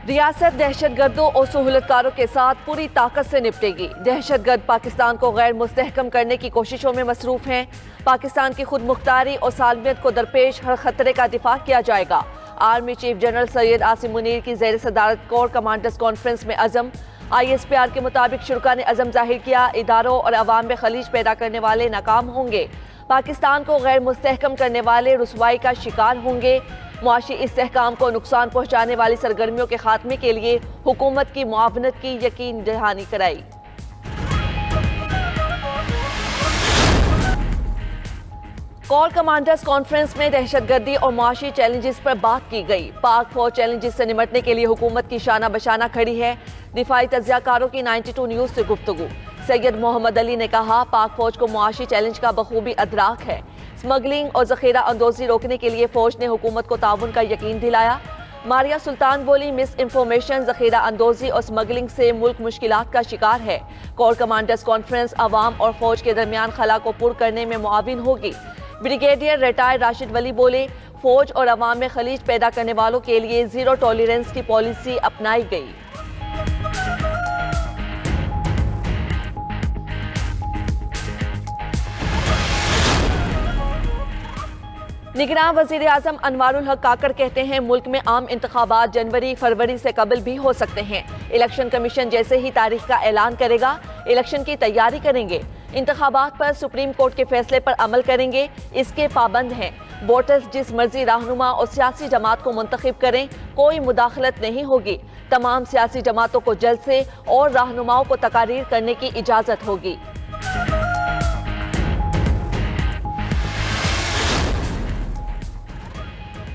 रियासत दहशतगर्दों और सहूलतकारों के साथ पूरी ताकत से निपटेगी। दहशतगर्द पाकिस्तान को गैर मुस्तहकम करने की कोशिशों में मसरूफ हैं। पाकिस्तान की खुद मुख्तारी और सालमियत को दरपेश हर खतरे का दिफा किया जाएगा। Army chief general Syed Asim Munir की ज़ेर सदारत कोर कमांडर्स कॉन्फ्रेंस में अज़म। ISPR के मुताबिक शुरका ने अज़म जाहिर किया, इदारों और अवाम में खलीज पैदा करने वाले नाकाम होंगे। पाकिस्तान को गैर मुस्तहकम करने वाले रुसवाई का शिकार होंगे। मुआशी इस्तेहकाम को नुकसान पहुँचाने वाली सरगर्मियों के खात्मे के लिए हुकूमत की मुआवनत की यकीन दहानी कराई। कोर कमांडर्स कॉन्फ्रेंस में दहशतगर्दी और मुआशी चैलेंजेस पर बात की गई। पाक फौज चैलेंजेस से निपटने के लिए हुकूमत की शाना बशाना खड़ी है। दिफाई तज्जियाकारों की 92 न्यूज़ से गुफ्तगू। सैयद मोहम्मद अली ने कहा, पाक फौज को मुआशी चैलेंज का बखूबी अदराक है। स्मगलिंग और जखीरा अंदोजी रोकने के लिए फौज ने हुकूमत को ताउन का यकीन दिलाया। मारिया सुल्तान बोली, मिस इंफॉर्मेशन, जखीरा अंदोजी और स्मगलिंग से मुल्क मुश्किलात का शिकार है। कोर कमांडर्स कॉन्फ्रेंस अवाम और फौज के दरमियान खला को पुर करने में मुआविन होगी। ब्रिगेडियर रिटायर्ड राशिद वली बोले, फौज और अवाम में खलीज पैदा करने वालों के लिए जीरो टॉलरेंस की पॉलिसी अपनाई गई। निगरान वज़ीर आज़म अनवारुल हक काकड़ कहते हैं, मुल्क में आम इंतखाबात जनवरी फरवरी से कबल भी हो सकते हैं। इलेक्शन कमीशन जैसे ही तारीख का ऐलान करेगा, इलेक्शन की तैयारी करेंगे। इंतखाबात पर सुप्रीम कोर्ट के फैसले पर अमल करेंगे, इसके पाबंद हैं। वोटर्स जिस मर्जी रहनुमा और सियासी जमात को मुंतखब करें, कोई मुदाखलत नहीं होगी। तमाम सियासी जमातों को जल्द से और रहनुमाओं को तकारीर करने की इजाज़त होगी।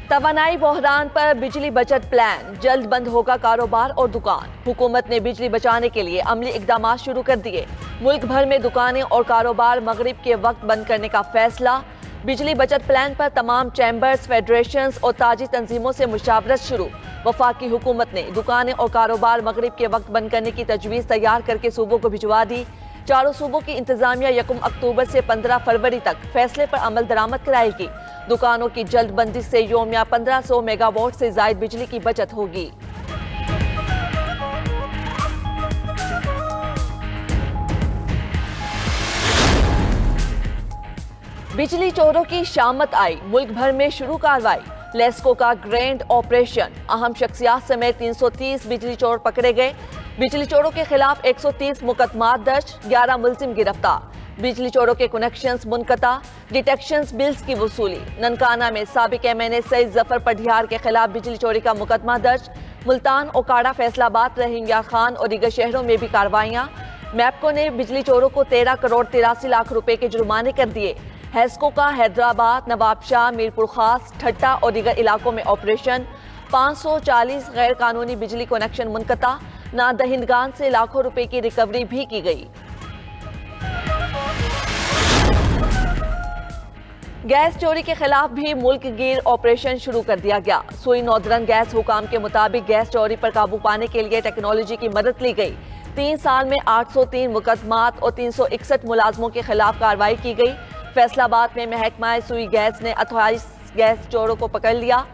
तवानाई बहरान पर बिजली बचत प्लान, जल्द बंद होगा कारोबार और दुकान। हुकूमत ने बिजली बचाने के लिए अमली इकदाम शुरू कर दिए। मुल्क भर में दुकानें और कारोबार मगरिब के वक्त बंद करने का फैसला। बिजली बचत प्लान पर तमाम चैम्बर्स, फेडरेशंस और ताजी तंजीमों से मुशावरत शुरू। वफाकी हुकूमत ने दुकानें और कारोबार मगरिब के वक्त बंद करने की तजवीज़ तैयार करके सूबों को भिजवा दी। चारों सूबों की इंतजामिया 1 अक्टूबर से 15 फरवरी तक फैसले पर अमल दरामद कराएगी। दुकानों की जल्द बंदी से योमिया 1500 मेगावाट से जायद बिजली की बचत होगी। बिजली चोरों की शामत आई, मुल्क भर में शुरू कार्रवाई। लेस्को का ग्रैंड ऑपरेशन, अहम शख्सियात समेत 330 बिजली चोर पकड़े गए। बिजली चोरों के खिलाफ 130 मुकदमात दर्ज, 11 मुलजिम गिरफ्तार। बिजली चोरों के कनेक्शंस मुनक़ता, डिटेक्शंस बिल्स की वसूली। ननकाना में साबिक MNA सईद जफर पढ़ियार के खिलाफ बिजली चोरी का मुकदमा दर्ज। मुल्तान, ओकाड़ा, फैसलाबाद, रहीम खान और दीगर शहरों में भी कार्रवाइयां। मैपको ने बिजली चोरों को 13 करोड़ 83 लाख रुपए के जुर्माने कर दिए। हैस्को का हैदराबाद, नवाबशाह, मीरपुर खास, ठट्टा और दीगर इलाकों में ऑपरेशन। 540 गैर कानूनी बिजली कनेक्शन मुनक़ता। नादहिंदगान से लाखों रुपए की रिकवरी भी की गई। गैस चोरी के खिलाफ भी मुल्क गिर ऑपरेशन शुरू कर दिया गया। सुई नॉर्दर्न गैस हुकाम के मुताबिक गैस चोरी पर काबू पाने के लिए टेक्नोलॉजी की मदद ली गई। 3 साल में 803 मुकदमात और 361 मुलाजमों के खिलाफ कार्रवाई की गई। फैसलाबाद में महकमा सुई गैस ने 28 गैस चोरों को पकड़ लिया।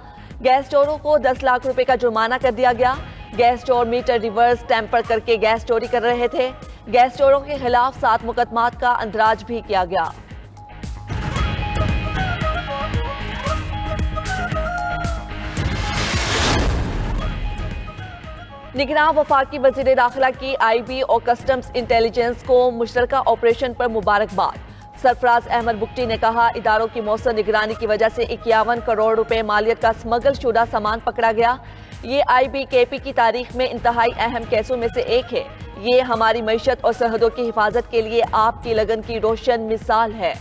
गैस चोरों को 10 लाख रुपए का जुर्माना कर दिया गया। गैस चोर मीटर रिवर्स टेम्पर करके गैस चोरी कर रहे थे। गैस चोरों के खिलाफ 7 मुकदमात का अंदराज भी किया गया। निगरान वफाकी वज़ीर दाखिला की IB और कस्टम्स इंटेलिजेंस को मुश्तरका ऑपरेशन पर मुबारकबाद। सरफराज अहमद बुक्टी ने कहा, इदारों की मौसर निगरानी की वजह से 51 करोड़ रुपए मालियत का स्मगल शुदा सामान पकड़ा गया। ये IBKP की तारीख में इंतहाई अहम केसों में से एक है। ये हमारी मईशत और सरहदों की हिफाजत के लिए आपकी लगन की रोशन मिसाल है।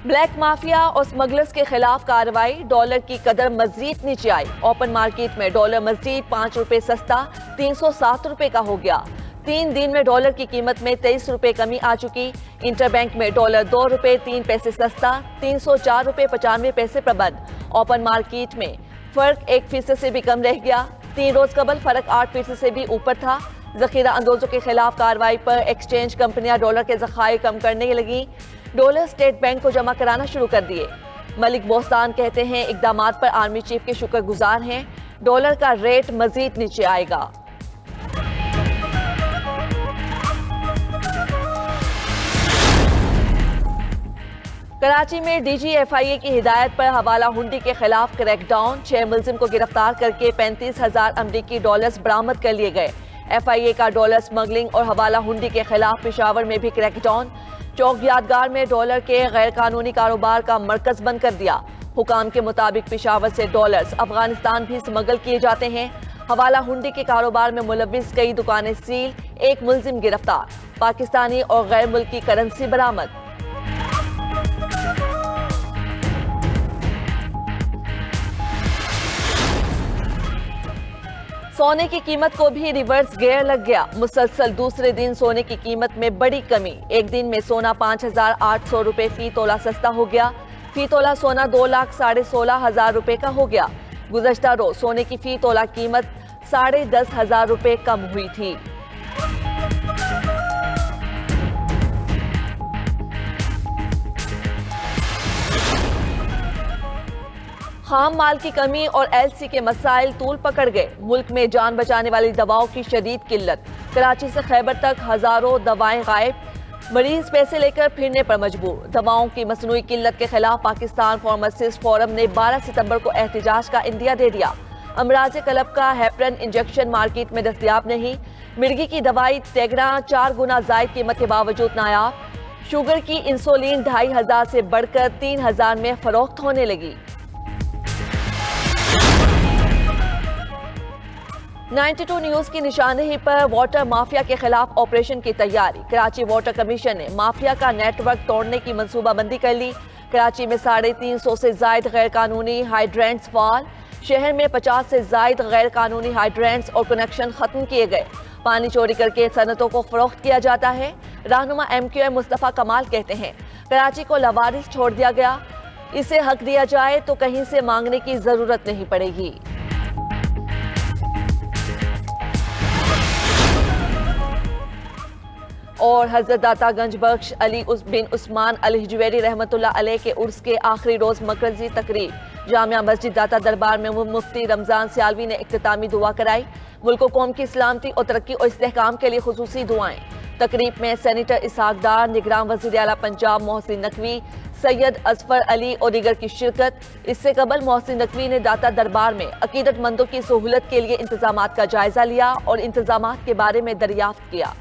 ब्लैक माफिया और स्मगलर्स के खिलाफ कार्रवाई। डॉलर की कदर मजीद नीचे आई। ओपन मार्केट में डॉलर मजीद 5 रुपए सस्ता 307 रुपए का हो गया। 3 दिन में डॉलर की कीमत में 23 रुपए कमी आ चुकी। इंटरबैंक में डॉलर 2 रुपए 3 पैसे सस्ता 304 रुपए 95 पैसे पर बंद। ओपन मार्केट में फर्क 1% से भी कम रह गया। 3 रोज कबल फर्क 8% से भी ऊपर था। जखीरा अंदोजों के खिलाफ कार्रवाई पर एक्सचेंज कंपनियां डॉलर के ज़खायर कम करने लगी। डॉलर स्टेट बैंक को जमा कराना शुरू कर दिए। मलिक बोस्तान कहते हैं इकदामात पर आर्मी चीफ के शुक्रगुजार हैं, डॉलर का रेट मजीद नीचे आएगा। कराची में DGFIA की हिदायत पर हवाला हुंडी के खिलाफ क्रैकडाउन, 6 मुलजिम को गिरफ्तार करके 35,000 अमरीकी डॉलर्स बरामद कर लिए गए। FIA का डॉलर स्मगलिंग और हवाला हुंडी के खिलाफ पेशावर में भी क्रैकडाउन, चौक यादगार में डॉलर के गैर कानूनी कारोबार का मरकज बंद कर दिया। हुकाम के मुताबिक पेशावर से डॉलर्स अफगानिस्तान भी स्मगल किए जाते हैं। हवाला हुंडी के कारोबार में मुलविस कई दुकानें सील, 1 मुलजिम गिरफ्तार, पाकिस्तानी और गैर मुल्की करेंसी बरामद। सोने की कीमत को भी रिवर्स गियर लग गया। मुसलसल दूसरे दिन सोने की कीमत में बड़ी कमी। एक दिन में सोना 5,800 रुपए फी तोला सस्ता हो गया। फी तोला सोना 2,16,500 रुपए का हो गया। गुज़श्ता रोज सोने की फी तोला कीमत 10,500 रुपए कम हुई थी। खाम माल की कमी और LC के मसाइल तूल पकड़ गए। मुल्क में जान बचाने वाली दवाओं की शदीद किल्लत। कराची से खैबर तक हजारों दवाएं गायब, मरीज पैसे लेकर फिरने पर मजबूर। दवाओं की मसनूई किल्लत के खिलाफ पाकिस्तान फार्मासिस्ट फोरम ने 12 सितंबर को एहतजाज का इंदिया दे दिया। अमराज कलब का हेपरन इंजेक्शन मार्केट में दस्तयाब नहीं। मिर्गी की दवाई टेगरा 4 गुना जायद कीमत के बावजूद नायाब। शुगर की इंसुलिन 2,500 से बढ़कर 3,000 में फरोख्त होने लगी। 92 न्यूज की निशानदेही पर वाटर माफिया के खिलाफ ऑपरेशन की तैयारी। कराची वाटर कमीशन ने माफिया का नेटवर्क तोड़ने की मंसूबाबंदी कर ली। कराची में 350 से जायद गैर कानूनी हाइड्रेंट्स फाल। शहर में 50 से जायद गैर कानूनी हाइड्रेंट्स और कनेक्शन खत्म किए गए। पानी चोरी करके सनतों को फरोख्त किया जाता है। रहनुमा MQM मुस्तफा कमाल कहते हैं कराची को लवारिस छोड़ दिया गया। इसे हक दिया जाए तो कहीं से मांगने की जरूरत नहीं पड़ेगी। और हजरत दाता गंज बख्श अली बिन उस्मान अल हिजवेरी रहमतुल्लाह अलैह के उर्स के आखिरी रोज मरकजी तकरीब। जामिया मस्जिद दाता दरबार में मुफ्ती रमजान सियालवी ने इख्तितामी दुआ कराई। मुल्क कौम की सलामती और तरक्की और इस्तेहकाम के लिए खुसूसी दुआएं। तकरीब में सेनेटर इसहाक डार, निगरान वज़ीर आला पंजाब मोहसिन नकवी, सैयद अजफर अली और दीगर की शिरकत। इससे कबल मोहसिन नकवी ने दाता दरबार में अकीदतमंदों की सहूलत के लिए इंतजामात का जायजा लिया और इंतजामात के बारे में दरियाफ्त किया।